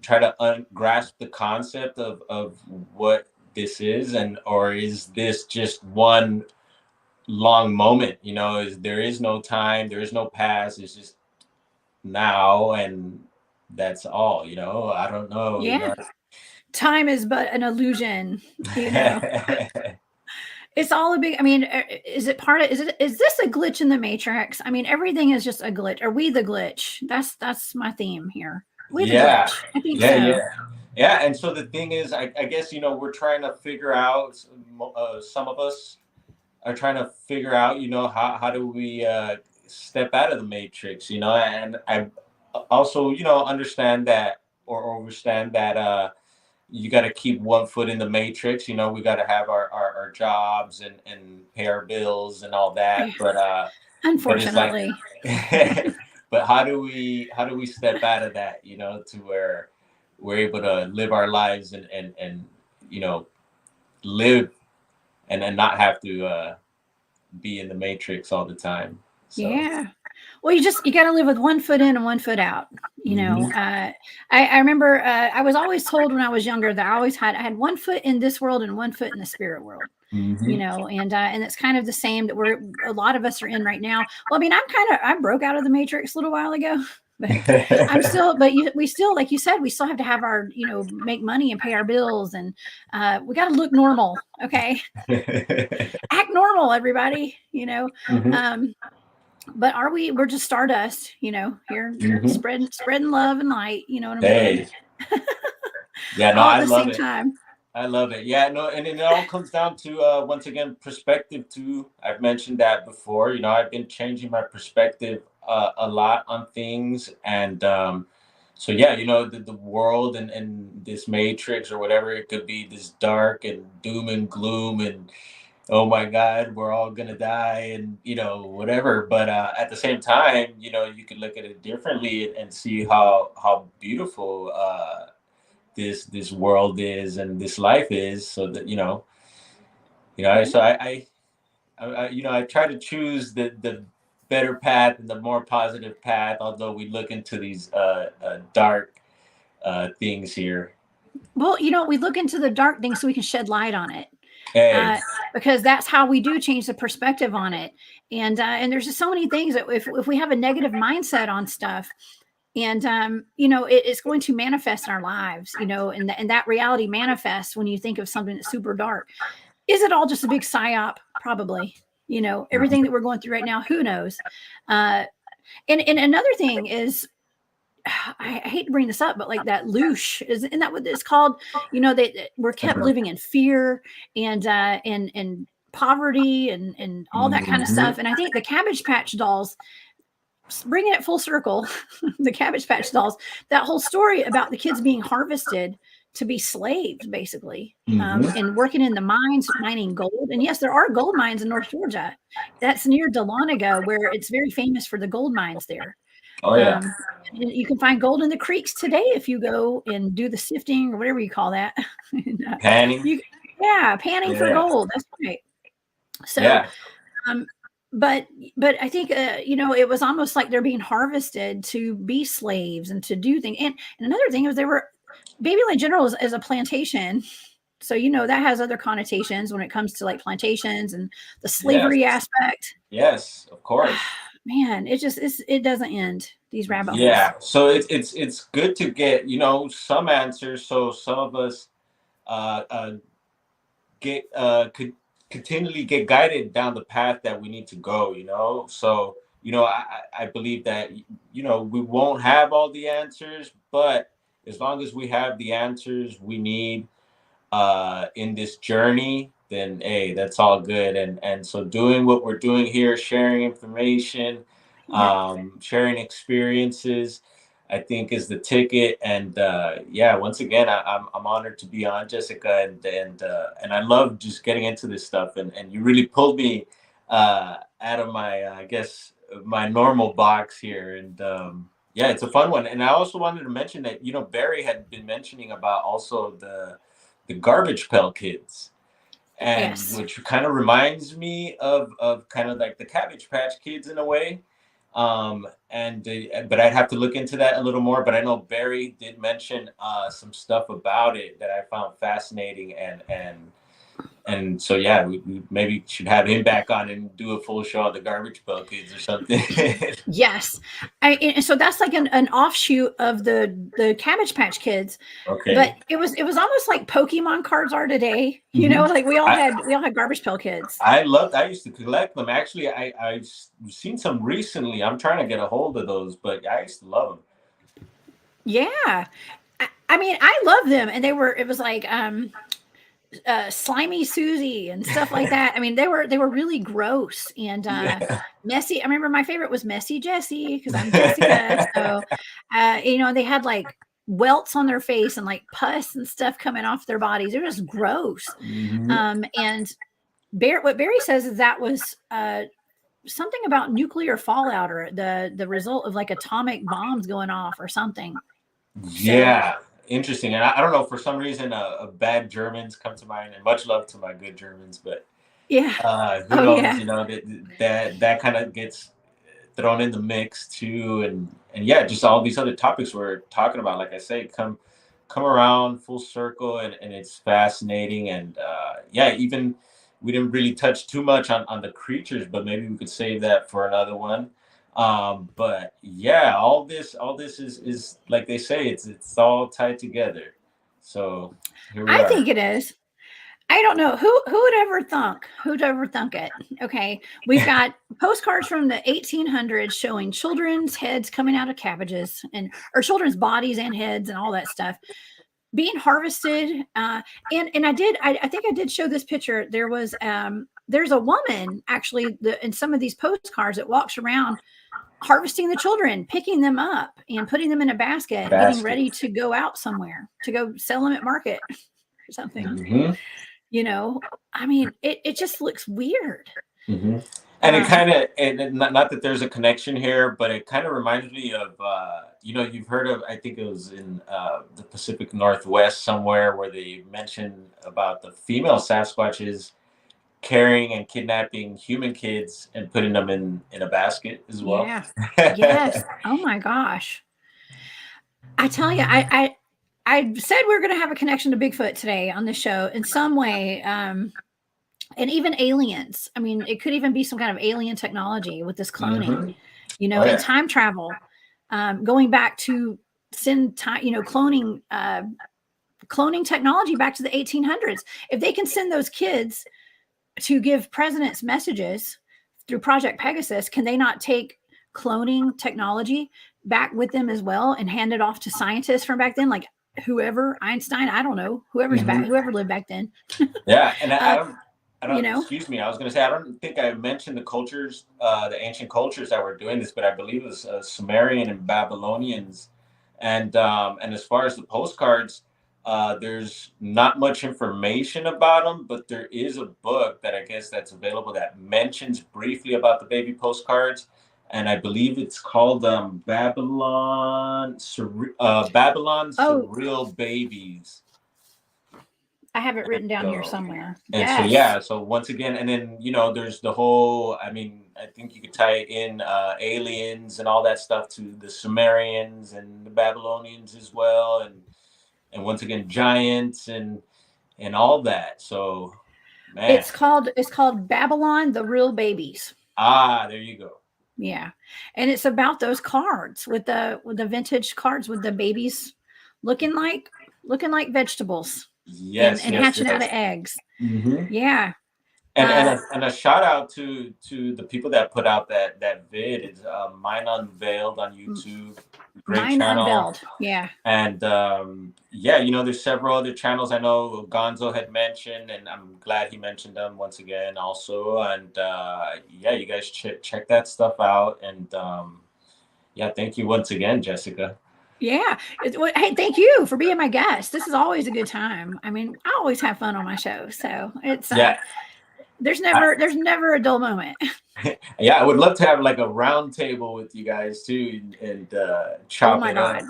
try to grasp the concept of what this is, or is this just one long moment? There is no time, there is no past, it's just now, and that's all. I don't know. Time is but an illusion. It's all a big, is this a glitch in the Matrix? Everything is just a glitch. Are we the glitch? That's my theme here. We the glitch. I think so. Yeah. And so the thing is, I guess, we're trying to figure out, some of us are trying to figure out, how do we step out of the Matrix, and I also, understand that or understand that you got to keep one foot in the Matrix. We got to have our jobs and pay our bills and all that. But unfortunately, but how do we step out of that? To where we're able to live our lives and live and not have to be in the Matrix all the time. So. Yeah. Well, you got to live with one foot in and one foot out. You know, I remember I was always told when I was younger that I had one foot in this world and one foot in the spirit world. You know, and it's kind of the same that a lot of us are in right now. Well, I mean, I broke out of the matrix a little while ago, but I'm still, we still, like you said, we still have to have our, you know, make money and pay our bills, and we got to look normal. Okay. Act normal, everybody, you know. But we're just stardust, you know, here spreading love and light, you know what I'm saying? Yeah, no, All I at the love same it. time. I love it. Yeah, no, and it all comes down to once again perspective too. I've mentioned that before. You know, I've been changing my perspective a lot on things, and so yeah, you know, the world and this matrix or whatever it could be, this dark and doom and gloom and oh my God, we're all gonna die and you know whatever. But at the same time, you know, you could look at it differently and see how beautiful this world is and this life is. So that so you know, I try to choose the better path and the more positive path. Although we look into these dark things here. Well, you know, we look into the dark things so we can shed light on it. Hey. Because that's how we do change the perspective on it. And there's just so many things that if we have a negative mindset on stuff, and you know, it's going to manifest in our lives, you know, and that reality manifests when you think of something that's super dark. Is it all just a big psyop? Probably. You know, everything that we're going through right now, who knows? And another thing is, I hate to bring this up, but like that loosh, isn't that what it's called? You know, we're kept living in fear and poverty and all that kind of stuff. And I think the Cabbage Patch dolls, bringing it full circle, the Cabbage Patch dolls, that whole story about the kids being harvested to be slaves, basically, and working in the mines, mining gold. And yes, there are gold mines in North Georgia. That's near Dahlonega, where it's very famous for the gold mines there. Oh yeah. You can find gold in the creeks today if you go and do the sifting or whatever you call that. Panning. Panning for gold. That's right. So, yeah. But I think you know, it was almost like they're being harvested to be slaves and to do things. And another thing was Babyland General is a plantation. So, you know, that has other connotations when it comes to like plantations and the slavery aspect. Yes, of course. Man, it doesn't end, these rabbit holes. Yeah, so it's good to get, you know, some answers. So some of us could continually get guided down the path that we need to go, you know. So, you know, I believe that, you know, we won't have all the answers, but as long as we have the answers we need in this journey, then hey, that's all good. And so doing what we're doing here, sharing information, sharing experiences, I think is the ticket. And yeah, once again, I'm honored to be on, Jessica, and I love just getting into this stuff. And you really pulled me out of my I guess my normal box here. And yeah, it's a fun one. And I also wanted to mention that, you know, Barry had been mentioning about also the Garbage Pail Kids, and which kind of reminds me of kind of like the Cabbage Patch Kids in a way. But I'd have to look into that a little more. But I know Barry did mention some stuff about it that I found fascinating, and so yeah, we maybe should have him back on and do a full show of the Garbage Pail Kids or something. Yes, so that's like an offshoot of the Cabbage Patch Kids. Okay, but it was almost like Pokemon cards are today. You know, like we all had Garbage Pail Kids. I used to collect them. Actually, I've seen some recently. I'm trying to get a hold of those, but I used to love them. Yeah, I mean, I love them, and it was like Slimy Susie and stuff like that. I mean, they were really gross and messy. I remember my favorite was Messy Jessie, because I'm Jessica. So you know, they had like welts on their face and like pus and stuff coming off their bodies. They're just gross. And what Barry says is that was something about nuclear fallout, or the result of like atomic bombs going off or something. Yeah. So, interesting. And I don't know, for some reason, bad Germans come to mind, and much love to my good Germans, but yeah, who knows? You know, that kind of gets thrown in the mix too, and yeah, just all these other topics we're talking about, like I say, come around full circle, and it's fascinating. And yeah, even we didn't really touch too much on the creatures, but maybe we could save that for another one. But yeah, all this is like they say, it's all tied together. So here we I are. think it is. I don't know who'd ever thunk it. Okay. We've got postcards from the 1800s showing children's heads coming out of cabbages or children's bodies and heads and all that stuff being harvested. And I think I did show this picture. There's a woman actually in some of these postcards that walks around harvesting the children, picking them up and putting them in a basket, getting ready to go out somewhere to go sell them at market or something. Mm-hmm. You know, I mean, it just looks weird. Mm-hmm. And it kind of, and not that there's a connection here, but it kind of reminds me of, you've heard of, I think it was in the Pacific Northwest somewhere, where they mentioned about the female Sasquatches carrying and kidnapping human kids and putting them in a basket as well. Yeah. Yes. Oh my gosh. I tell you, I said we were going to have a connection to Bigfoot today on the show in some way. And even aliens. I mean, it could even be some kind of alien technology with this cloning, and time travel, going back to send time, cloning technology back to the 1800s. If they can send those kids to give presidents messages through Project Pegasus, can they not take cloning technology back with them as well and hand it off to scientists from back then? Like whoever, Einstein, I don't know, whoever lived back then. Yeah. And I don't, excuse me, I was going to say, I don't think I mentioned the cultures, the ancient cultures that were doing this, but I believe it was Sumerian and Babylonians. And as far as the postcards, there's not much information about them, but there is a book that I guess that's available that mentions briefly about the baby postcards. And I believe it's called Babylon's Surreal Babies. I have it written down here somewhere. And yes. So once again, and then, there's the whole, I mean, I think you could tie in aliens and all that stuff to the Sumerians and the Babylonians as well. And once again, giants and all that. So, man. It's called Babylon, the Real Babies. Ah, there you go. Yeah. And it's about those cards with the vintage cards with the babies looking like vegetables. Yes, and hatching out of eggs. Mm-hmm. Yeah. And a shout out to the people that put out that vid. It's Mine Unveiled on YouTube. Great Mine channel. Unveiled. Yeah. And there's several other channels I know Gonzo had mentioned, and I'm glad he mentioned them once again also. And you guys check that stuff out. And thank you once again, Jessica. Yeah. Hey, thank you for being my guest. This is always a good time. I mean, I always have fun on my show. So it's there's never a dull moment. Yeah, I would love to have like a round table with you guys too, and chop it up.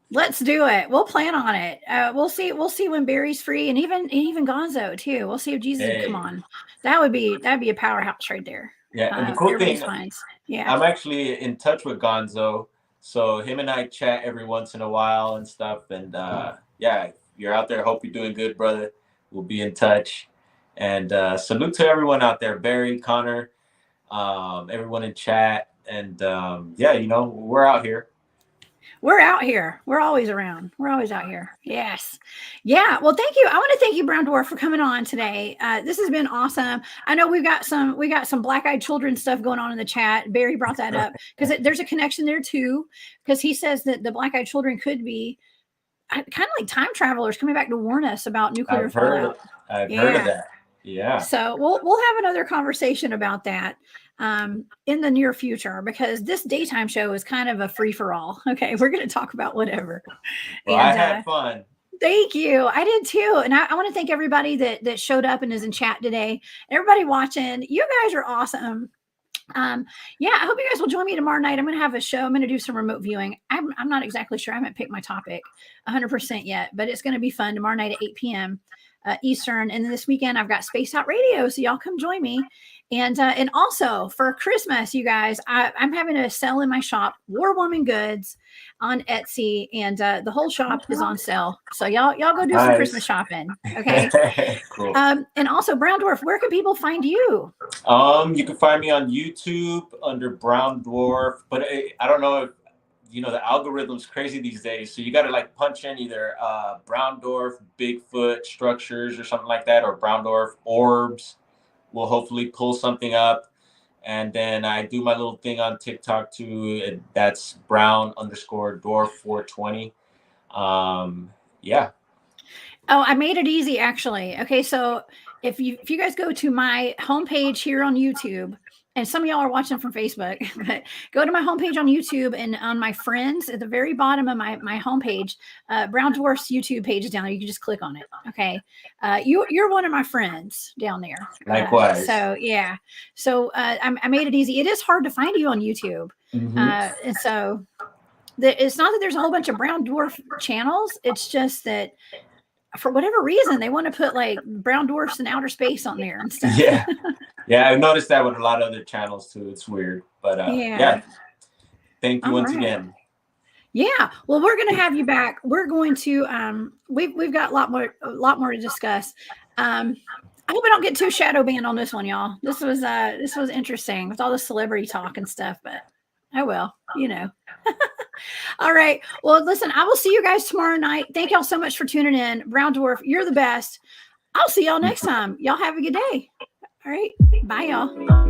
Let's do it. We'll plan on it. We'll see when Barry's free, and even Gonzo too. We'll see if Jesus will come on. That'd be a powerhouse right there. Yeah, and the cool thing, I'm actually in touch with Gonzo. So him and I chat every once in a while and stuff. And if you're out there, hope you're doing good, brother. We'll be in touch. And salute to everyone out there, Barry, Connor, everyone in chat. And we're out here. We're out here. We're always around. We're always out here. Yes. Yeah. Well, thank you. I want to thank you, Brown Dwarf, for coming on today. This has been awesome. I know we got some black-eyed children stuff going on in the chat. Barry brought that up because there's a connection there too, because he says that the black-eyed children could be kind of like time travelers coming back to warn us about nuclear fallout. I've heard of that. Yeah. So we'll have another conversation about that in the near future, because this daytime show is kind of a free for all. Okay, we're going to talk about whatever. Well, I had fun. Thank you. I did too. And I want to thank everybody that showed up and is in chat today. Everybody watching, you guys are awesome. I hope you guys will join me tomorrow night. I'm going to have a show. I'm going to do some remote viewing. I'm not exactly sure. I haven't picked my topic 100% yet, but it's going to be fun tomorrow night at 8 p.m. Eastern. And then this weekend I've got Space Out Radio. So y'all come join me. And also for Christmas, you guys, I'm having a sale in my shop, War Woman Goods on Etsy, and the whole shop is on sale. So y'all go do some Christmas shopping, okay? Cool. And also, Brown Dwarf, where can people find you? You can find me on YouTube under Brown Dwarf, but I don't know if the algorithm's crazy these days, so you got to like punch in either Brown Dwarf Bigfoot structures or something like that, or Brown Dwarf orbs. Will hopefully pull something up. And then I do my little thing on TikTok too. That's Brown_Dwarf 420. Yeah. Oh, I made it easy actually. Okay, so if you guys go to my homepage here on YouTube, and some of y'all are watching from Facebook, but go to my homepage on YouTube, and on my friends at the very bottom of my homepage, Brown Dwarf's YouTube page is down there. You can just click on it. Okay. You're one of my friends down there. Likewise. So yeah. So I made it easy. It is hard to find you on YouTube. And so it's not that there's a whole bunch of Brown Dwarf channels. It's just that for whatever reason, they want to put like brown dwarfs in outer space on there and stuff. Yeah. Yeah, I've noticed that with a lot of other channels too. It's weird. But yeah. Thank you once again. Yeah. Well, we're gonna have you back. We're going to we've got a lot more to discuss. I hope I don't get too shadow banned on this one, y'all. This was interesting with all the celebrity talk and stuff, but oh well, All right. Well, listen, I will see you guys tomorrow night. Thank y'all so much for tuning in. Brown Dwarf, you're the best. I'll see y'all next time. Y'all have a good day. All right. Bye, y'all.